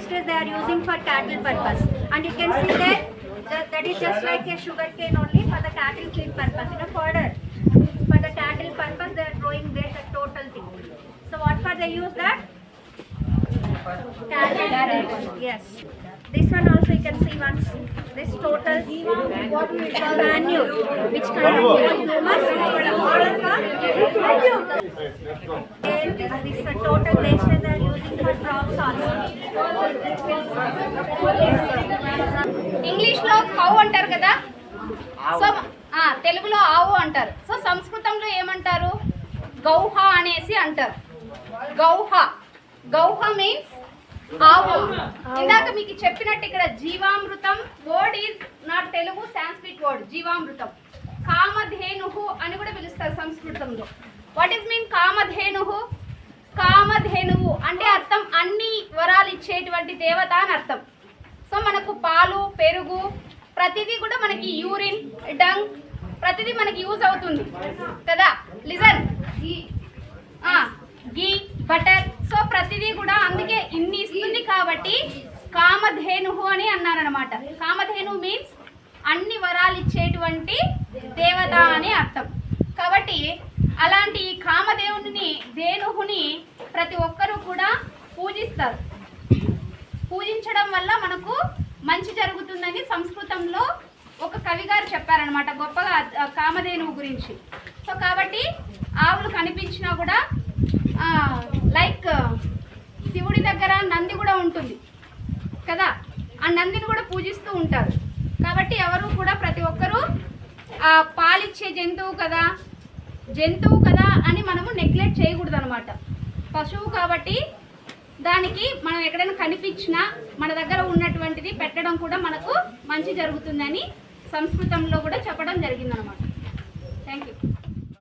wastage they are using for cattle purpose. And you can see that is just like a sugar cane only for the cattle feed purpose. Fodder for the cattle purpose they are growing there the total thing. So what for they use that? Cattle. Yes. This one also you can see once. This total manure which kind of humus this total wastage they are using for crops also. English లో cow అంటారు కదా, so తెలుగులో ఆవు అంటారు. So సంస్కృతంలో ఏమంటారు? గౌహ అనేసి అంటారు. గౌహ మీన్స్ ఆవు. ఇందాక మీకు చెప్పినట్టు ఇక్కడ jeevamrutham word is not Telugu, Sanskrit word jeevamrutham. Kamadhenuhu అని కూడా పిలుస్తారు సంస్కృతంలో. What is mean Kamadhenuhu? కామధేనువు అంటే అర్థం అన్ని వరాలు ఇచ్చేటువంటి దేవత అని అర్థం. సో మనకు పాలు, పెరుగు ప్రతిదీ కూడా మనకి యూరిన్, డంగ్ ప్రతిదీ మనకి యూజ్ అవుతుంది కదా. లిజన్, గీ, బటర్, సో ప్రతిదీ కూడా అందుకే ఇన్ని ఇస్తుంది కాబట్టి కామధేనుహు అని అన్నారనమాట. కామధేను మీన్స్ అన్ని వరాలు ఇచ్చేటువంటి దేవత అని అర్థం. కాబట్టి అలాంటి కామదేవుని ధేనుహుని ప్రతి ఒక్కరూ కూడా పూజిస్తారు. పూజించడం వల్ల మనకు మంచి జరుగుతుందని సంస్కృతంలో ఒక కవి గారు చెప్పారనమాట గొప్పగా కామధేనువు గురించి. సో కాబట్టి ఆవులు కనిపించినా కూడా లైక్ శివుడి దగ్గర నంది కూడా ఉంటుంది కదా, ఆ నందిని కూడా పూజిస్తూ ఉంటారు. కాబట్టి ఎవరు కూడా ప్రతి ఒక్కరూ పాలిచ్చే జంతువు కదా అని మనము నెగ్లెక్ట్ చేయకూడదు అనమాట. పశువు కాబట్టి దానికి మనం ఎక్కడైనా కనిపించినా మన దగ్గర ఉన్నటువంటిది పెట్టడం కూడా మనకు మంచి జరుగుతుందని సంస్కృతంలో కూడా చెప్పడం జరిగిందనమాట.